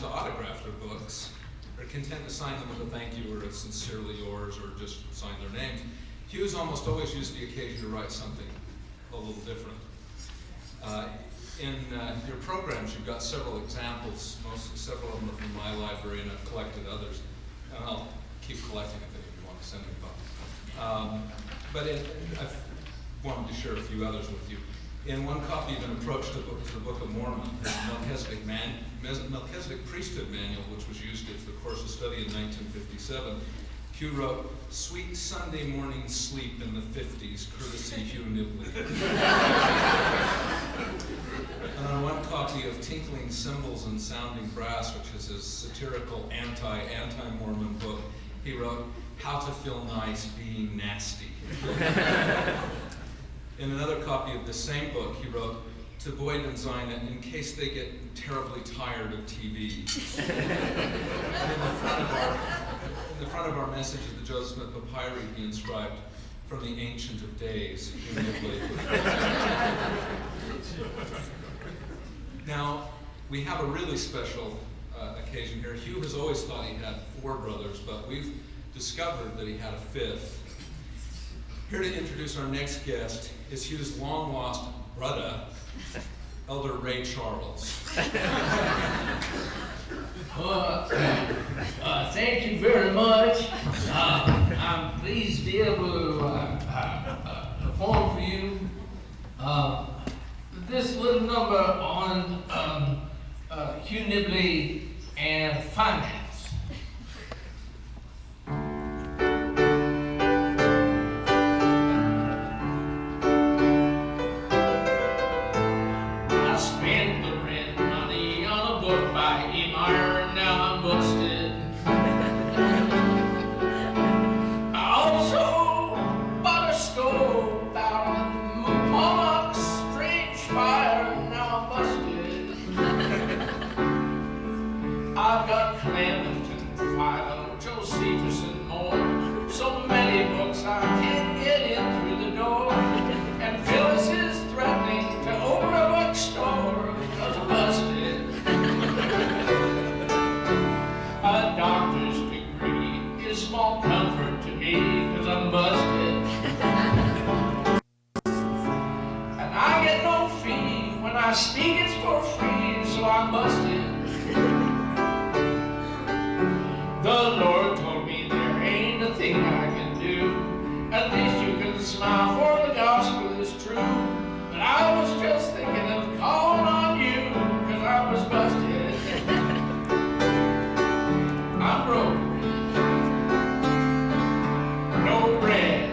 to autograph their books, are content to sign them with a thank you or a sincerely yours or just sign their names. Hugh's almost always used the occasion to write something a little different. In your programs, you've got several examples. Several of them are from my library, and I've collected others. And I'll keep collecting if any of you want to send me a copy. I wanted to share a few others with you. In one copy of an approach to the Book of Mormon, the Melchizedek Priesthood Manual, which was used as the course of study in 1957, Hugh wrote, "Sweet Sunday morning sleep in the 50s, courtesy Hugh Nibley." And on one copy of Tinkling Cymbals and Sounding Brass, which is his satirical anti-Mormon book, he wrote, "How to Feel Nice Being Nasty." In another copy of the same book, he wrote, "To Boyd and Zina, in case they get terribly tired of TV." And in the front of our message of the Joseph Smith Papyri, he inscribed, "From the Ancient of Days." Now, we have a really special occasion here. Hugh has always thought he had 4 brothers, but we've discovered that he had a 5th. Here to introduce our next guest is Hugh's long-lost brother, Elder Ray Charles. Thank you very much. I'm pleased to be able to perform for you this little number on Hugh Nibley and finance. I speak it's for free, so I'm busted. The Lord told me there ain't a thing I can do. At least you can smile, for the gospel is true. But I was just thinking of calling on you, cause I was busted. I'm broke. No bread.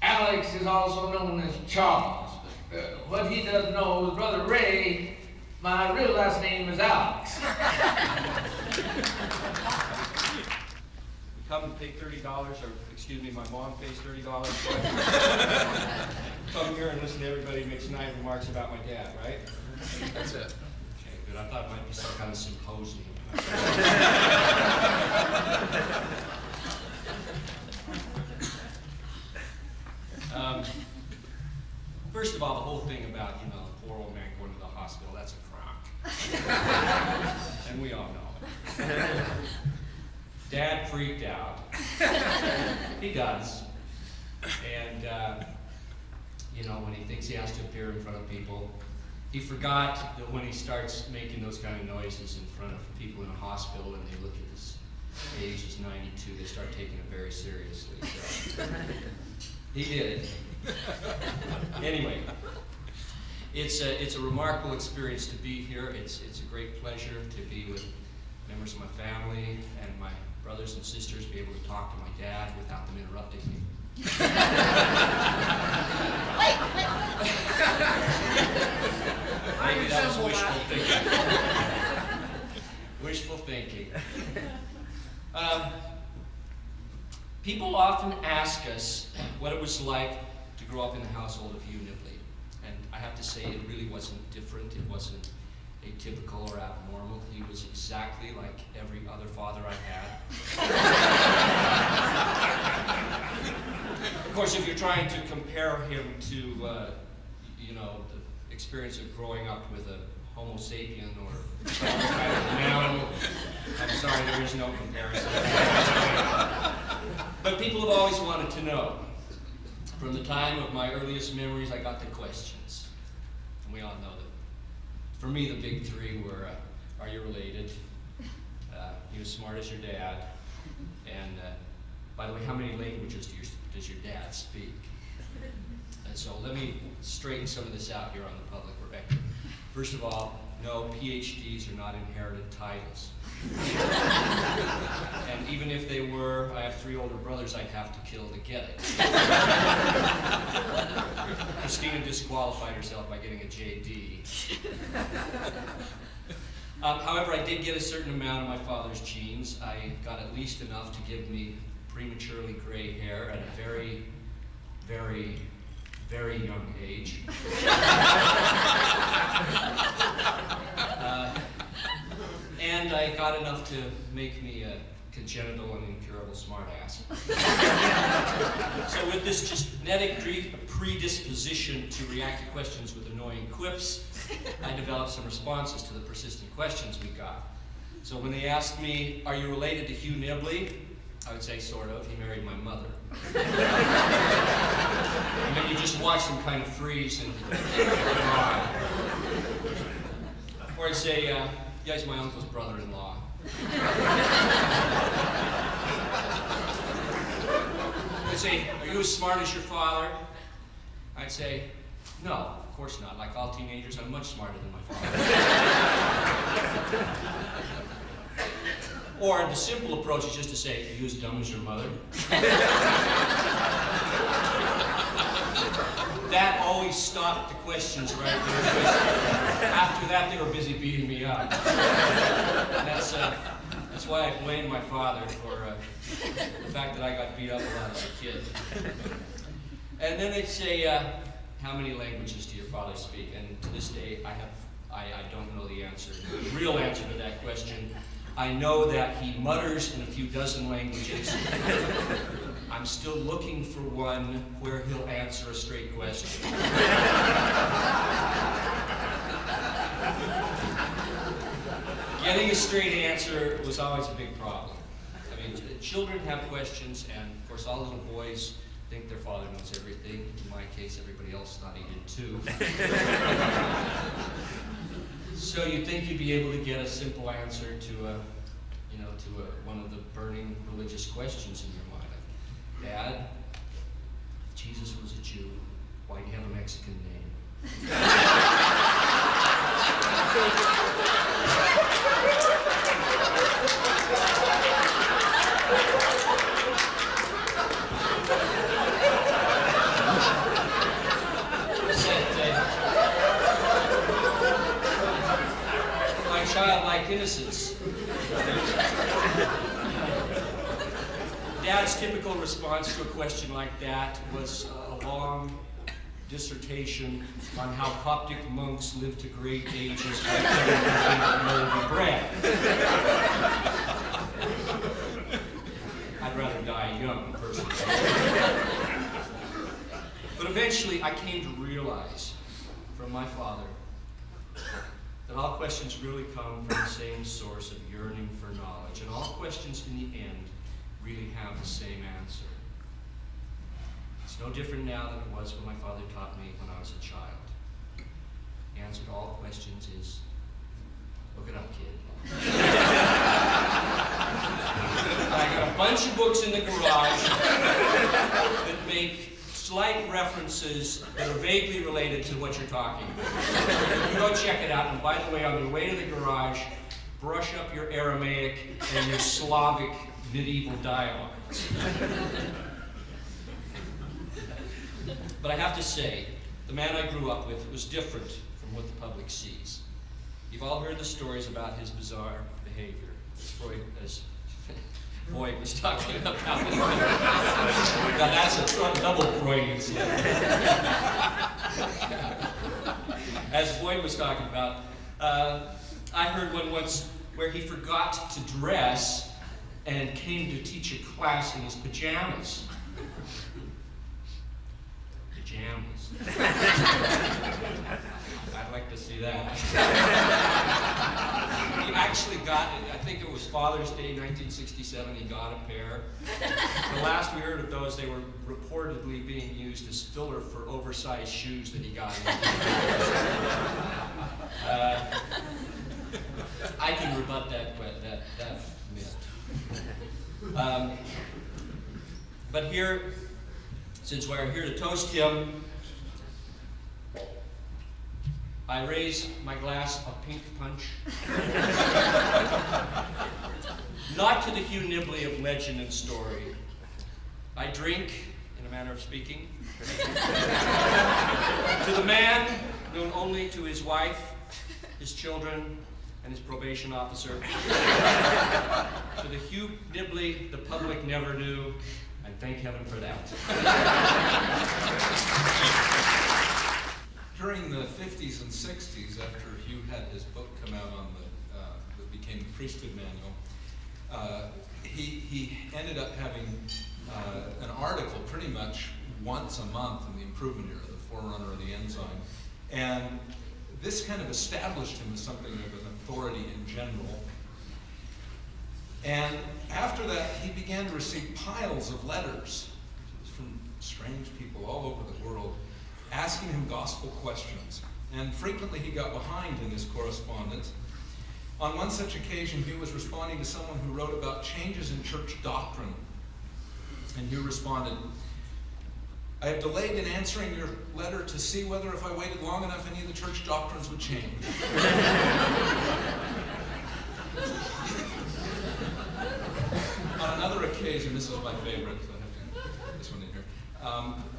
Alex is also known as Charles. What he doesn't know is Brother Ray, my real last name is Alex. We come to pay $30, or excuse me, my mom pays $30. Come here and listen to everybody make snide remarks about my dad, right? That's it. Okay, good. I thought it might be some kind of symposium. First of all, the whole thing about, the poor old man going to the hospital, that's a crock. And we all know it. Dad freaked out. He does. And, when he thinks he has to appear in front of people, he forgot that when he starts making those kind of noises in front of people in a hospital and they look at his age, he's 92, they start taking it very seriously. So he did. Anyway, it's a remarkable experience to be here. It's a great pleasure to be with members of my family and my brothers and sisters, be able to talk to my dad without them interrupting me. Maybe that was wishful thinking. Wishful thinking. People often ask us what it was like to grow up in the household of Hugh Nibley. And I have to say, it really wasn't different. It wasn't atypical or abnormal. He was exactly like every other father I had. Of course, if you're trying to compare him to, you know, the experience of growing up with a Homo sapien or some kind of mammal, I'm sorry, there is no comparison. But people have always wanted to know. From the time of my earliest memories, I got the questions. And we all know that. For me, the big three were, are you related? You as smart as your dad? And by the way, how many languages does your dad speak? And so let me straighten some of this out here on the public record. First of all, no, PhDs are not inherited titles. And even if they were, I have 3 older brothers I'd have to kill to get it. Christina disqualified herself by getting a JD. However, I did get a certain amount of my father's genes. I got at least enough to give me prematurely gray hair at a very, very, very young age. And I got enough to make me a congenital and incurable smartass. So with this genetic predisposition to react to questions with annoying quips, I developed some responses to the persistent questions we got. So when they asked me, are you related to Hugh Nibley? I would say, sort of. He married my mother. And then you just watch them kind of freeze and or I'd say, yeah, he's my uncle's brother-in-law. I'd say, are you as smart as your father? I'd say, no, of course not. Like all teenagers, I'm much smarter than my father. Or the simple approach is just to say, are you as dumb as your mother? That always stopped the questions right there. After that, they were busy beating me up. And that's why I blame my father for the fact that I got beat up a lot as a kid. And then they'd say, how many languages do your father speak? And to this day, I don't know the answer. The real answer to that question, I know that he mutters in a few dozen languages. I'm still looking for one where he'll answer a straight question. Getting a straight answer was always a big problem. I mean, children have questions, and of course all little boys think their father knows everything. In my case, everybody else thought he did too. So you'd think you'd be able to get a simple answer to one of the burning religious questions in your mind. Like, Dad, if Jesus was a Jew, why do you have a Mexican name? My childlike innocence. Dad's typical response to a question like that was a long dissertation on how Coptic monks lived to great ages by eating moldy bread. I'd rather die young, personally. But eventually I came to realize from my father that all questions really come from the same source of yearning for knowledge, and all questions in the end really have the same answer. It's no different now than it was when my father taught me when I was a child. The answer to all questions is, look it up, kid. I got a bunch of books in the garage that make slight references that are vaguely related to what you're talking about. You go check it out, and by the way, on your way to the garage, brush up your Aramaic and your Slavic medieval dialects. But I have to say, the man I grew up with was different from what the public sees. You've all heard the stories about his bizarre behavior, as Boyd was talking about. Now that's a double Freudian. As Boyd was talking about, I heard one once where he forgot to dress and came to teach a class in his pajamas. Pajamas. I'd like to see that. He actually got it. I think it was Father's Day, 1967. He got a pair. The last we heard of those, they were reportedly being used as filler for oversized shoes that he got. I can rebut that myth. But here, since we're here to toast him, I raise my glass of pink punch. Not to the Hugh Nibley of legend and story. I drink, in a manner of speaking, to the man known only to his wife, his children, and his probation officer. To the Hugh Nibley the public never knew, and thank heaven for that. During the 50s and 60s, after Hugh had his book come out on that became the Priesthood Manual, he ended up having an article pretty much once a month in the Improvement Era, the forerunner of the Ensign. And this kind of established him as something of an authority in general. And after that, he began to receive piles of letters from strange people all over the world asking him gospel questions. And frequently he got behind in his correspondence. On one such occasion, Hugh was responding to someone who wrote about changes in church doctrine. And Hugh responded, "I have delayed in answering your letter to see whether if I waited long enough any of the church doctrines would change." On another occasion, this is my favorite, so I have to put this one in here.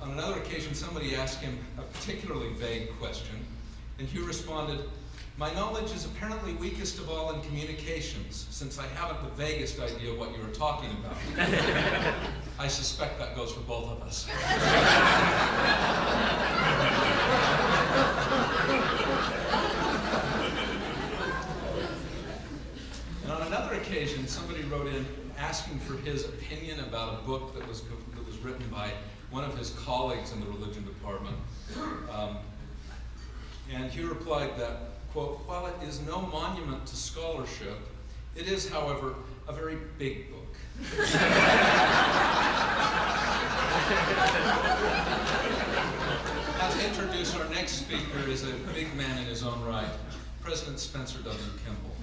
On another occasion, somebody asked him a particularly vague question, and Hugh responded, "My knowledge is apparently weakest of all in communications, since I haven't the vaguest idea what you are talking about." I suspect that goes for both of us. And on another occasion, somebody wrote in asking for his opinion about a book that was written by one of his colleagues in the religion department. And Hugh replied that, quote, "While it is no monument to scholarship, it is, however, a very big book." Now to introduce our next speaker is a big man in his own right, President Spencer W. Kimball.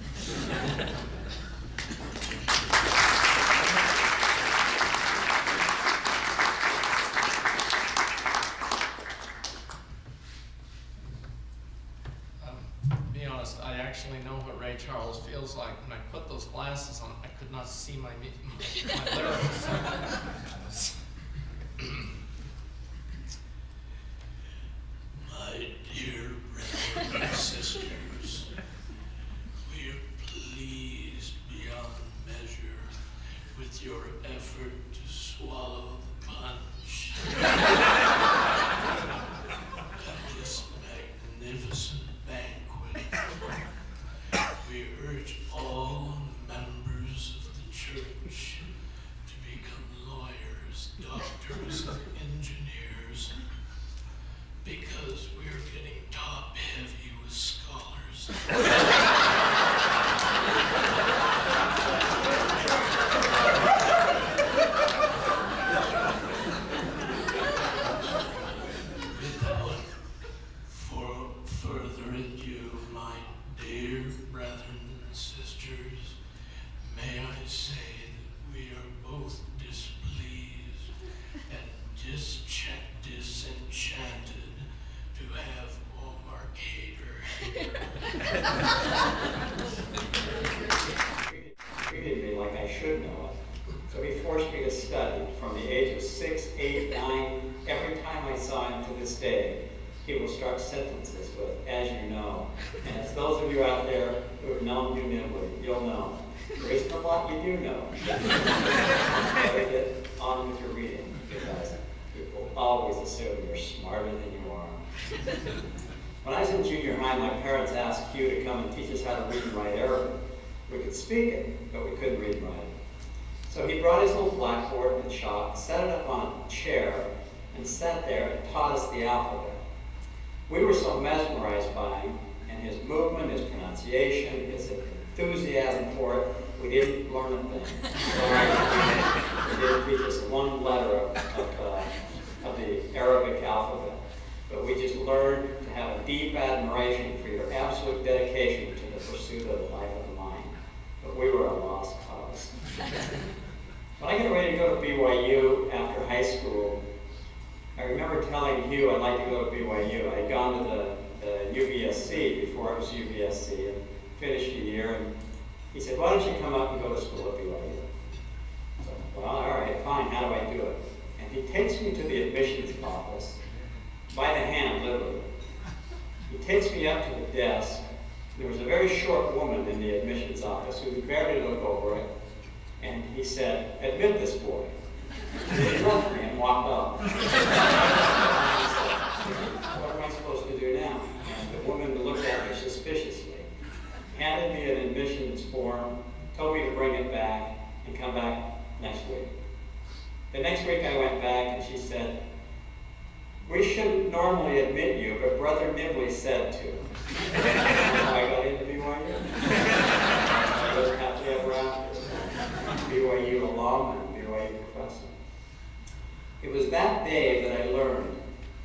I actually know what Ray Charles feels like. When I put those glasses on, I could not see my lyrics. My dear brothers and sisters, we are pleased beyond measure with your effort to swallow the punch at this magnificent banquet. We urge all members of the church to become lawyers, doctors, and engineers, because we're getting top-heavy with scholars. Without further ado, my dear brethren and sisters, may I say that we are both displeased and disenchanted to have Omar Cater here. Treated me like I should know it. So he forced me to study from the age of 6, 8, 9. Every time I saw him to this day, he will start sentences with, "as you know." And as those of you out there who have known Hugh Nibley, you'll know. There isn't a lot you do know. Better get on with your reading, because people always assume you're smarter than you are. When I was in junior high, my parents asked Hugh to come and teach us how to read and write Arabic. We could speak it, but we couldn't read and write it. So he brought his little blackboard and chalk, set it up on a chair, and sat there and taught us the alphabet. We were so mesmerized by him, and his movement, his pronunciation, his enthusiasm for it, we didn't learn a thing. He didn't teach us one letter of the Arabic alphabet. But we just learned to have a deep admiration for your absolute dedication to the pursuit of the life of the mind. But we were a lost cause. When I got ready to go to BYU after high school, I remember telling Hugh I'd like to go to BYU. I had gone to the UBSC before it was UBSC and finished a year. And he said, why don't you come up and go to school at BYU? So, well, all right, fine, how do I do it? And he takes me to the admissions office, by the hand, literally. He takes me up to the desk. There was a very short woman in the admissions office who could barely look over it. And he said, admit this boy. And he left me and walked off. And I said, what am I supposed to do now? And the woman looked at me suspiciously, handed me an admissions form, told me to bring it back and come back next week. The next week I went back and she said, we shouldn't normally admit you, but Brother Nibley said to. I got into BYU. I was happily ever after. BYU alum and BYU professor. It was that day that I learned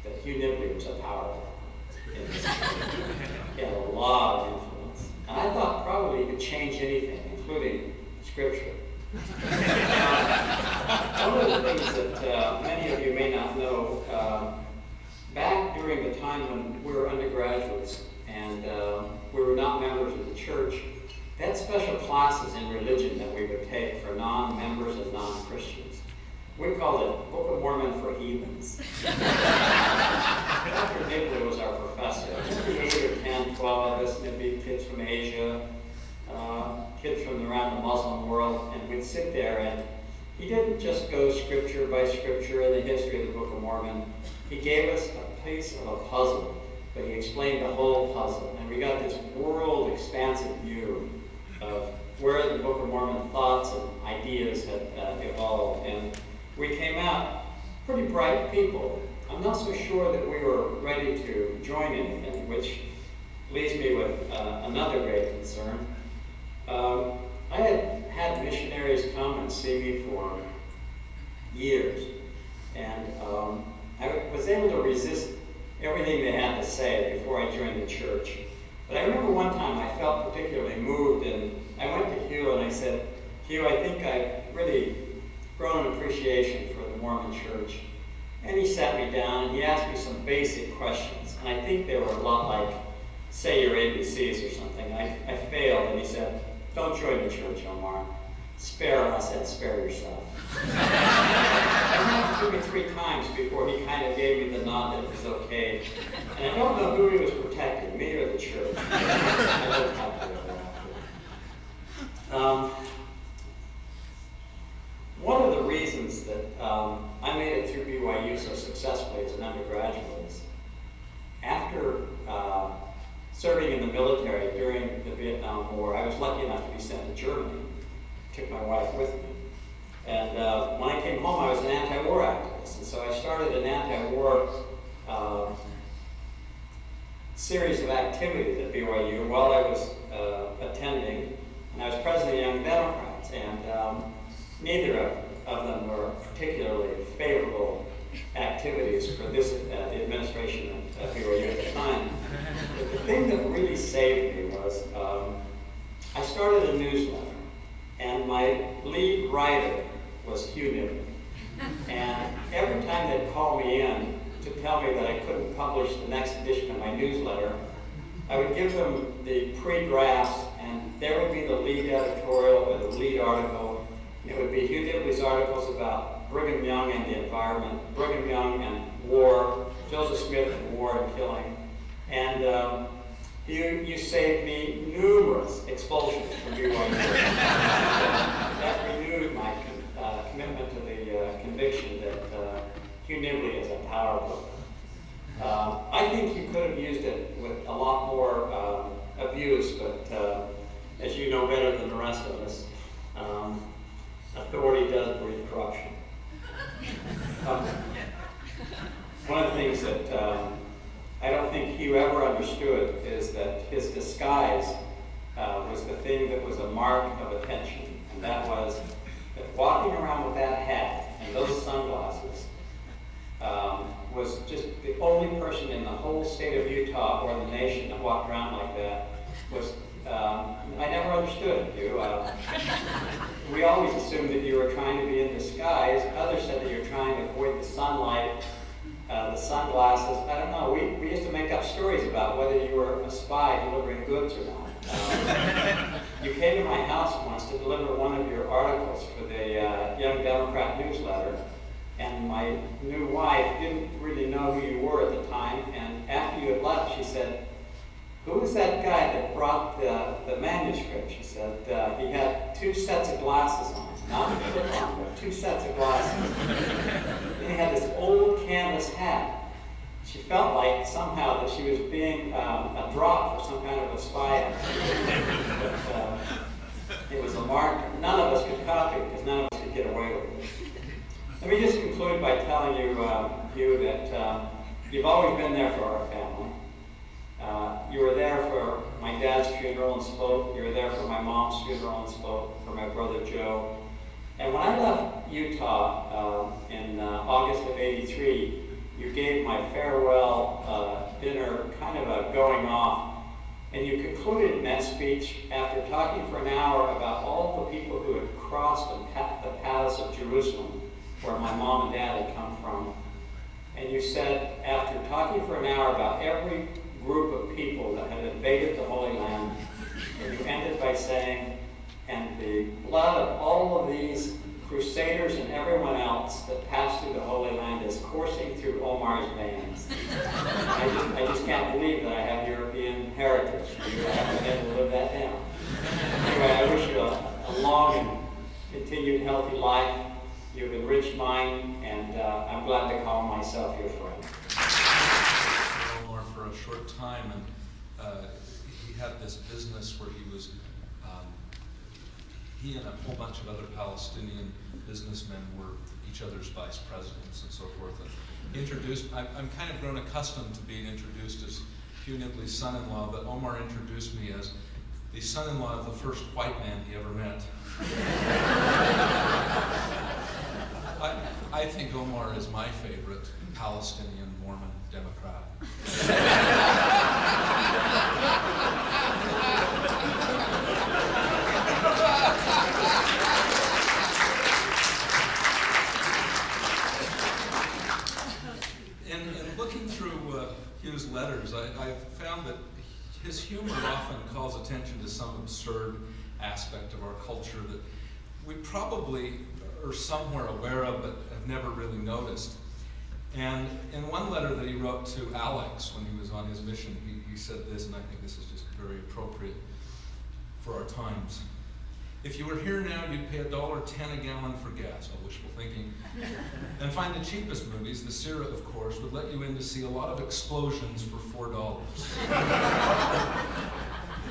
that Hugh Nibley was a powerful. He had a lot of influence. And I thought probably he could change anything, including Scripture. One of the things that many of you may not know, back during the time when we were undergraduates and we were not members of the church, they had special classes in religion that we would take for non-members and non-Christians. We called it Book of Mormon for Heathens. Dr. Nibley was our professor. Maybe 8 or 10, 12 of us, and there'd be kids from Asia, kids from around the Muslim world, and we'd sit there, and he didn't just go scripture by scripture in the history of the Book of Mormon. He gave us a piece of a puzzle, but he explained the whole puzzle, and we got this world expansive view of where the Book of Mormon thoughts and ideas had evolved, and we came out pretty bright people. I'm not so sure that we were ready to join anything, which leaves me with another great concern. I had missionaries come and see me for years, and I was able to resist everything they had to say before I joined the church. But I remember one time I felt particularly moved, and I went to Hugh and I said, Hugh, I think I've really grown an appreciation for the Mormon church. And he sat me down and he asked me some basic questions. And I think they were a lot like, say your ABCs or something. I failed, and he said, don't join the church, Omar. Spare us. I said, spare yourself. It took me 3 times before he kind of gave me the nod that it was okay. And I don't know who he was protecting, me or the church. I looked happy with that. One of the reasons that I made it through BYU so successfully as an undergraduate is after serving in the military during the Vietnam War, I was lucky enough to be sent to Germany. Took my wife with me. And when I came home, I was an anti-war activist. And so I started an anti-war series of activities at BYU while I was attending. And I was president of Young Democrats. And neither of them were particularly favorable activities for this the administration at BYU at the time. But the thing that really saved me was I started a newsletter. And my lead writer was Hugh Nibley. And every time they'd call me in to tell me that I couldn't publish the next edition of my newsletter, I would give them the pre-drafts, and there would be the lead editorial or the lead article. And it would be Hugh Nibley's articles about Brigham Young and the environment, Brigham Young and war, Joseph Smith and war and killing. And you saved me numerous expulsions from BYU. That renewed my commitment to the conviction that Hugh Nibley is a power broker. I think you could have used it with a lot more abuse, but as you know better than the rest of us, authority was a mark of attention, and that was that walking around with that hat and those sunglasses was just the only person in the whole state of Utah or the nation that walked around like that. Was I never understood you. We always assumed that you were trying to be in disguise. Others said that you're trying to avoid the sunlight, the sunglasses. I don't know. We used to make up stories about whether you were a spy delivering goods or not. You came to my house once to deliver one of your articles for the Young Democrat newsletter, and my new wife didn't really know who you were at the time, and after you had left, she said, "Who was that guy that brought the manuscript?" She said, "He had 2 sets of glasses on. Not a clip on, but 2 sets of glasses. And he had this old canvas hat." She felt like somehow that she was being a drop for some kind of a spy. But it was a mark none of us could copy because none of us could get away with it. Let me just conclude by telling you, Hugh, that you've always been there for our family. You were there for my dad's funeral and spoke. You were there for my mom's funeral and spoke, for my brother Joe. And when I left Utah in August of '83, you gave my farewell dinner kind of a going off. And you concluded in that speech, after talking for an hour about all the people who had crossed the paths of Jerusalem, where my mom and dad had come from. And you said, after talking for an hour about every group of people that had invaded the Holy Land, and you ended by saying, "And the blood of all of these crusaders and everyone else that passed through the Holy Land is coursing through Omar's veins." I just can't believe that I have European heritage. I haven't been able to live that down. Anyway, I wish you a long and continued healthy life. You've enriched mine, and I'm glad to call myself your friend. Omar for a short time, and he had this business where he was, he and a whole bunch of other Palestinian businessmen were each other's vice presidents and so forth. And he introduced, I'm kind of grown accustomed to being introduced as Hugh Nibley's son-in-law, but Omar introduced me as the son-in-law of the first white man he ever met. I think Omar is my favorite Palestinian Mormon Democrat. In looking through Hugh's letters, I've found that his humor often calls attention to some absurd aspect of our culture that we probably are somewhere aware of but have never really noticed. And in one letter that he wrote to Alex when he was on his mission, he said this, and I think this is just very appropriate for our times. "If you were here now, you'd pay $1.10 a gallon for gas," all wishful thinking, "and find the cheapest movies. The Sierra, of course, would let you in to see a lot of explosions for $4.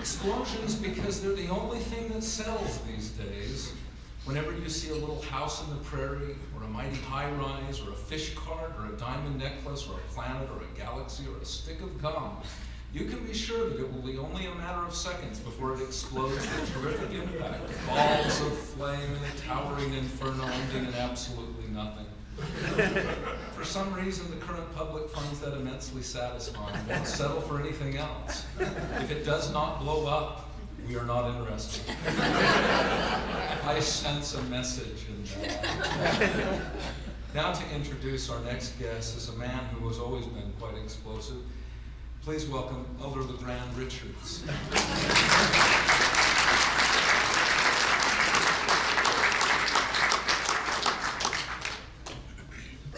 Explosions because they're the only thing that sells these days. Whenever you see a little house in the prairie, or a mighty high-rise, or a fish cart, or a diamond necklace, or a planet, or a galaxy, or a stick of gum, you can be sure that it will be only a matter of seconds before it explodes with terrific impact. Balls of flame in a towering inferno ending in absolutely nothing. For some reason, the current public finds that immensely satisfying and won't settle for anything else. If it does not blow up, we are not interested." I sense a message in that. Now to introduce our next guest is a man who has always been quite explosive. Please welcome Elder LeGrand Richards.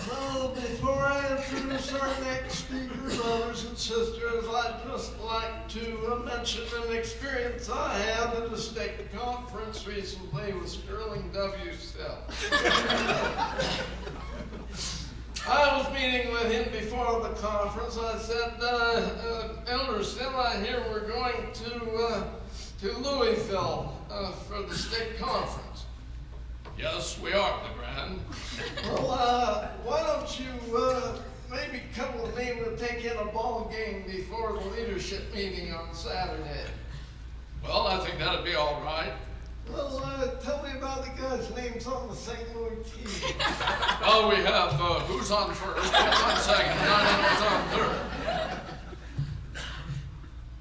Well, before I introduce our next speaker, brothers and sisters, I'd just like to mention an experience I had at a stake conference recently with Sterling W. Sill. I was meeting with him before the conference. I said, "Elder Sill, I hear we're going to Louisville for the stake conference." Yes, we are, LeGrand. Well, why don't you maybe come with me? We'll take in a ball game before the leadership meeting on Saturday. Well, I think that'd be all right. Well, tell me about the guy's names on the St. Louis team. Well, we have who's on first, what's on second, and I don't know who's on third.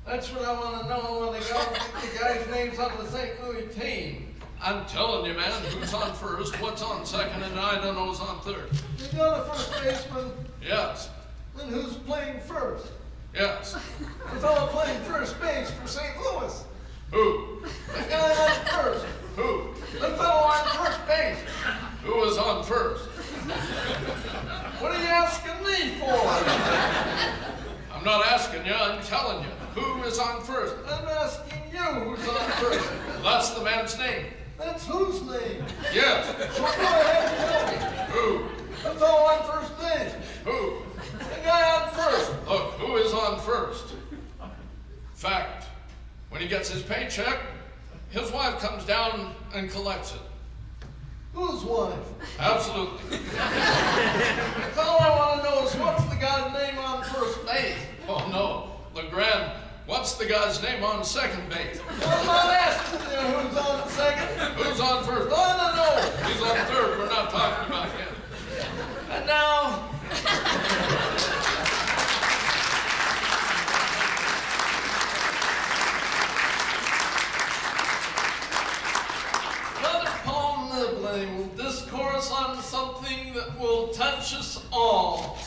That's what I want to know when the guy's names on the St. Louis team. I'm telling you, man, who's on first, what's on second, and I don't know who's on third. You got a first baseman, Yes, then who's playing first? yes. The fellow playing first base for St. Louis. Who? The guy on first. Who? The fellow on first base. Who was on first? What are you asking me for? I'm not asking you, I'm telling you. Who is on first? I'm asking you who's on first. That's the man's name. That's whose name? Yes. So go ahead and tell me. Who? The fellow on first base. Who? The guy on first. Look, who is on first? Fact. When he gets his paycheck, his wife comes down and collects it. Whose wife? Absolutely. All I want to know is what's the guy's name on first base? Oh no, LeGrand, what's the guy's name on second base? I'm not asking you who's on second. Who's on first? I don't know. He's on third, we're not talking about him. And now, Brother Paul Nibley will discourse on something that will touch us all.